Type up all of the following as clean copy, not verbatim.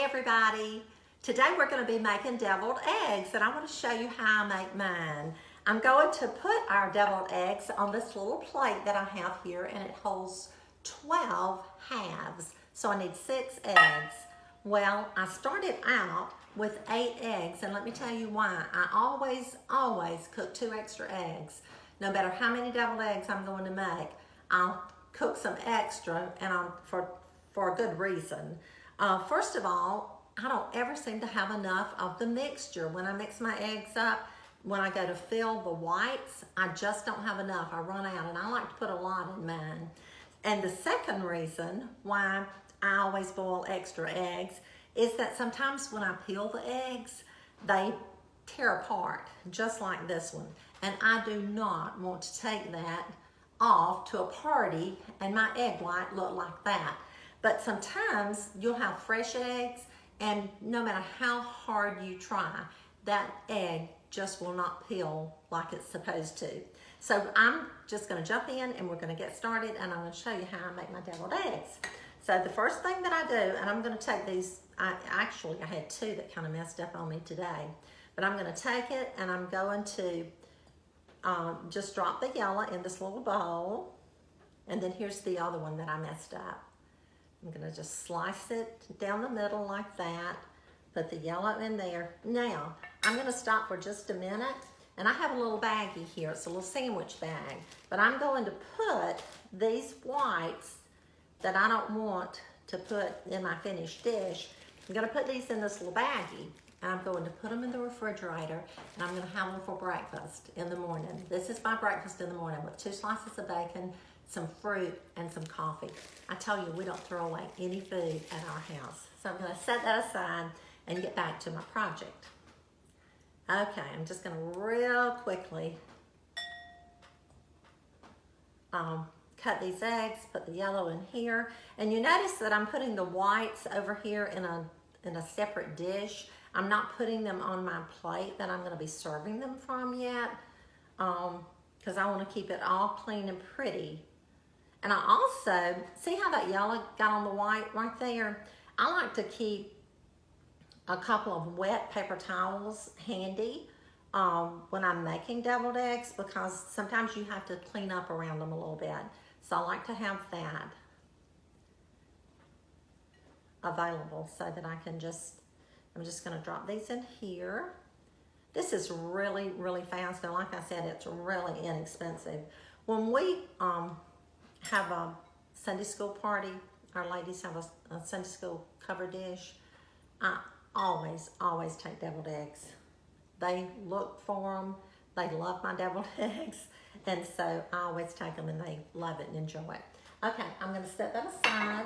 everybody. Today we're going to be making deviled eggs and I want to show you how I make mine. I'm going to put our deviled eggs on this little plate that I have here and it holds 12 halves. So I need 6 eggs. Well, I started out with 8 eggs and let me tell you why. I always cook 2 extra eggs. No matter how many deviled eggs I'm going to make, I'll cook some extra and for a good reason. First of all, I don't ever seem to have enough of the mixture. When I mix my eggs up, when I go to fill the whites, I just don't have enough. I run out and I like to put a lot in mine. And the second reason why I always boil extra eggs is that sometimes when I peel the eggs, they tear apart, just like this one. And I do not want to take that off to a party and my egg white look like that. But sometimes you'll have fresh eggs and no matter how hard you try, that egg just will not peel like it's supposed to. So I'm just gonna jump in and we're gonna get started and I'm gonna show you how I make my deviled eggs. So the first thing that I do, and I'm gonna take these, I had 2 that kind of messed up on me today, but I'm gonna take it and I'm going to just drop the yellow in this little bowl. And then here's the other one that I messed up. I'm gonna just slice it down the middle like that, put the yellow in there. Now, I'm gonna stop for just a minute, and I have a little baggie here. It's a little sandwich bag, but I'm going to put these whites that I don't want to put in my finished dish. I'm gonna put these in this little baggie, and I'm going to put them in the refrigerator, and I'm gonna have them for breakfast in the morning. This is my breakfast in the morning with 2 slices of bacon, some fruit, and some coffee. I tell you, we don't throw away any food at our house. So I'm gonna set that aside and get back to my project. Okay, I'm just gonna real quickly cut these eggs, put the yellow in here. And you notice that I'm putting the whites over here in a separate dish. I'm not putting them on my plate that I'm gonna be serving them from yet, because I wanna keep it all clean and pretty. And I also, see how that yellow got on the white right there? I like to keep a couple of wet paper towels handy when I'm making deviled eggs because sometimes you have to clean up around them a little bit. So I like to have that available so that I can I'm just gonna drop these in here. This is really, really fast, and like I said, it's really inexpensive. When we have a Sunday school party, our ladies have a Sunday school cover dish, I always take deviled eggs. They look for them, they love my deviled eggs, and so I always take them and they love it and enjoy it. Okay, I'm gonna set that aside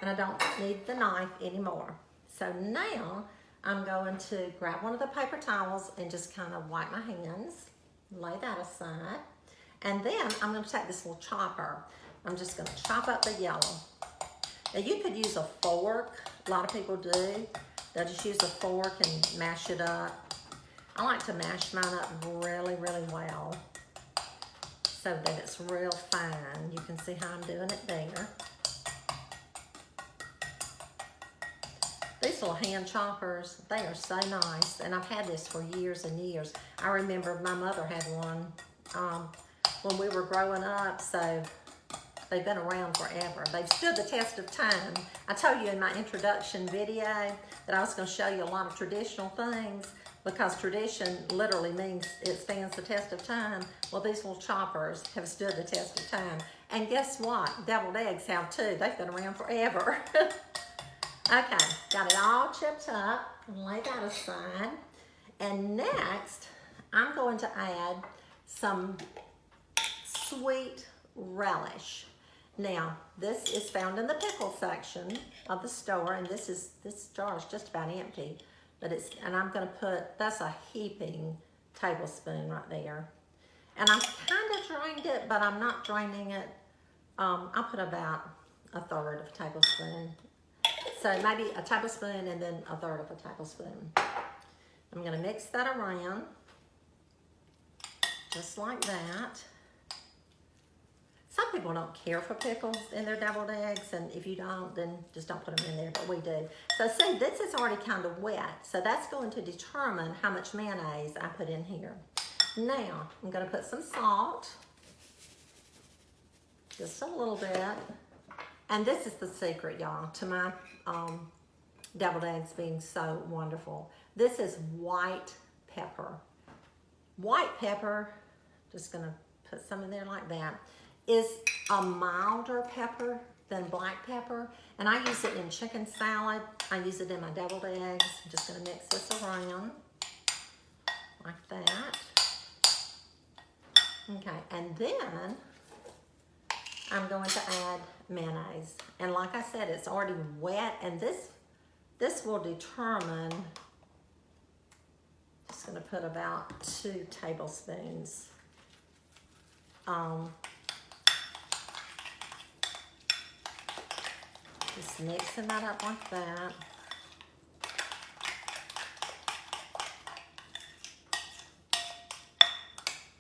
and I don't need the knife anymore. So now I'm going to grab one of the paper towels and just kind of wipe my hands, lay that aside, and then I'm gonna take this little chopper. I'm just gonna chop up the yellow. Now you could use a fork, a lot of people do. They'll just use a fork and mash it up. I like to mash mine up really, really well so that it's real fine. You can see how I'm doing it there. These little hand choppers, they are so nice, and I've had this for years and years. I remember my mother had one when we were growing up, so they've been around forever. They've stood the test of time. I told you in my introduction video that I was going to show you a lot of traditional things because tradition literally means it stands the test of time. Well, these little choppers have stood the test of time. And guess what? Deviled eggs have too. They've been around forever. Okay, got it all chipped up and lay that aside. And next, I'm going to add some sweet relish. Now, this is found in the pickle section of the store, and this jar is just about empty, but and I'm gonna put, that's a heaping tablespoon right there. And I kind of drained it, but I'm not draining it. I'll put about 1/3 of a tablespoon. So maybe a tablespoon and then 1/3 of a tablespoon. I'm gonna mix that around, just like that. Some people don't care for pickles in their deviled eggs, and if you don't, then just don't put them in there, but we do. So see, this is already kind of wet, so that's going to determine how much mayonnaise I put in here. Now, I'm gonna put some salt, just a little bit. And this is the secret, y'all, to my deviled eggs being so wonderful. This is white pepper. White pepper, just gonna put some in there like that, is a milder pepper than black pepper. And I use it in chicken salad. I use it in my deviled eggs. I'm just gonna mix this around like that. Okay, and then I'm going to add mayonnaise. And like I said, it's already wet, and this will determine, just gonna put about 2 tablespoons. Just mixing that up like that.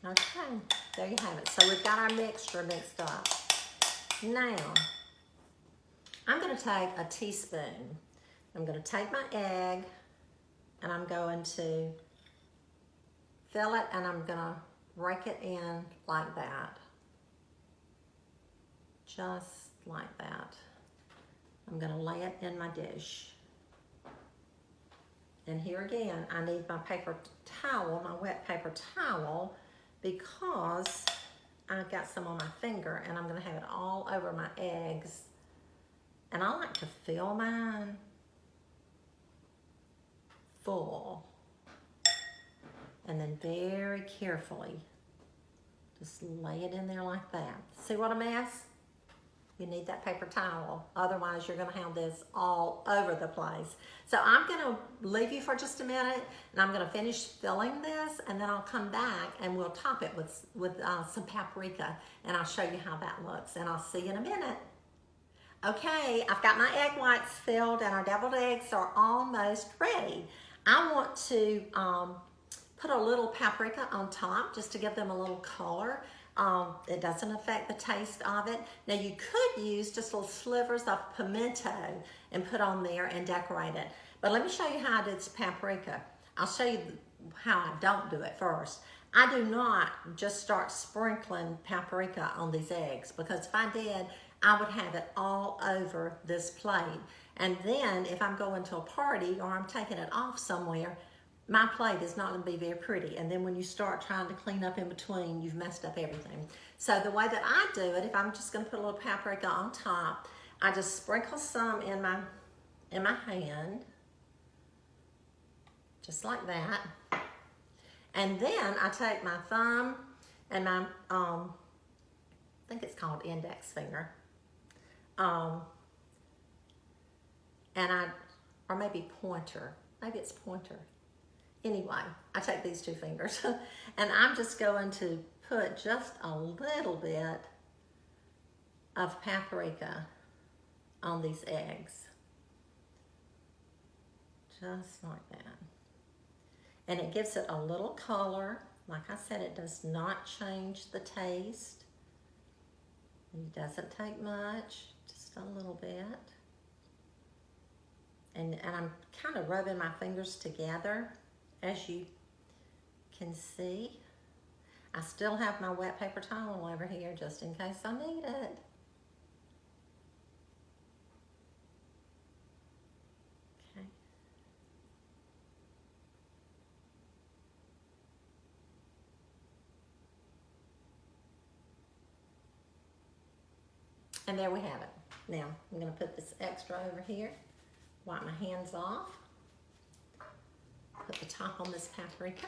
Okay, there you have it. So we've got our mixture mixed up. Now, I'm gonna take a teaspoon. I'm gonna take my egg, and I'm going to fill it, and I'm gonna rake it in like that. Just like that. I'm gonna lay it in my dish. And here again, I need my paper towel, my wet paper towel, because I've got some on my finger, and I'm gonna have it all over my eggs. And I like to fill mine full. And then very carefully, just lay it in there like that. See what a mess? You need that paper towel. Otherwise, you're gonna have this all over the place. So I'm gonna leave you for just a minute, and I'm gonna finish filling this, and then I'll come back and we'll top it with some paprika, and I'll show you how that looks, and I'll see you in a minute. Okay, I've got my egg whites filled, and our deviled eggs are almost ready. I want to put a little paprika on top just to give them a little color. It doesn't affect the taste of it. Now you could use just little slivers of pimento and put on there and decorate it. But let me show you how I do paprika. I'll show you how I don't do it first. I do not just start sprinkling paprika on these eggs, because if I did, I would have it all over this plate. And then if I'm going to a party or I'm taking it off somewhere, my plate is not going to be very pretty. And then when you start trying to clean up in between, you've messed up everything. So the way that I do it, if I'm just going to put a little paprika on top, I just sprinkle some in my hand, just like that. And then I take my thumb and my, I think it's called index finger, and or maybe pointer, maybe it's pointer. Anyway, I take these 2 fingers and I'm just going to put just a little bit of paprika on these eggs. Just like that. And it gives it a little color. Like I said, it does not change the taste. It doesn't take much, just a little bit. And I'm kind of rubbing my fingers together. As you can see, I still have my wet paper towel over here just in case I need it. Okay. And there we have it. Now, I'm gonna put this extra over here, wipe my hands off. Put the top on this paprika,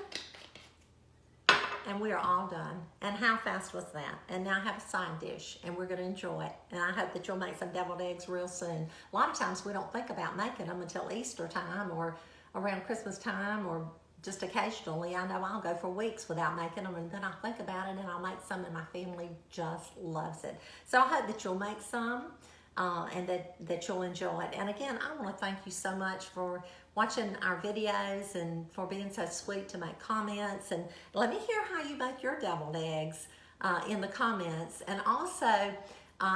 and we are all done. And how fast was that? And now I have a side dish, and we're gonna enjoy it. And I hope that you'll make some deviled eggs real soon. A lot of times we don't think about making them until Easter time or around Christmas time, or just occasionally. I know I'll go for weeks without making them, and then I'll think about it and I'll make some, and my family just loves it. So I hope that you'll make some. And that you'll enjoy it. And again, I want to thank you so much for watching our videos and for being so sweet to make comments. And let me hear how you make your deviled eggs. in the comments. And also,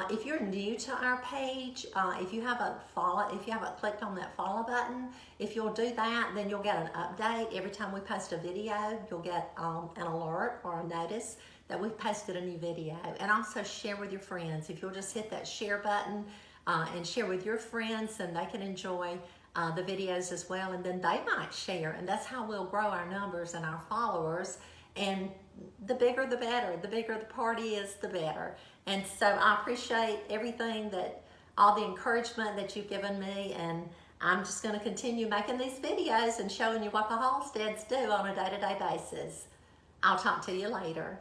if you're new to our page, if you haven't clicked on that follow button, if you'll do that, then you'll get an update every time we post a video. You'll get an alert or a notice that we've posted a new video. And also share with your friends. If you'll just hit that share button and share with your friends, and they can enjoy the videos as well, and then they might share, and that's how we'll grow our numbers and our followers. And the bigger the better. The bigger the party is, the better. And so I appreciate everything, all the encouragement that you've given me, and I'm just going to continue making these videos and showing you what the Halsteads do on a day-to-day basis. I'll talk to you later.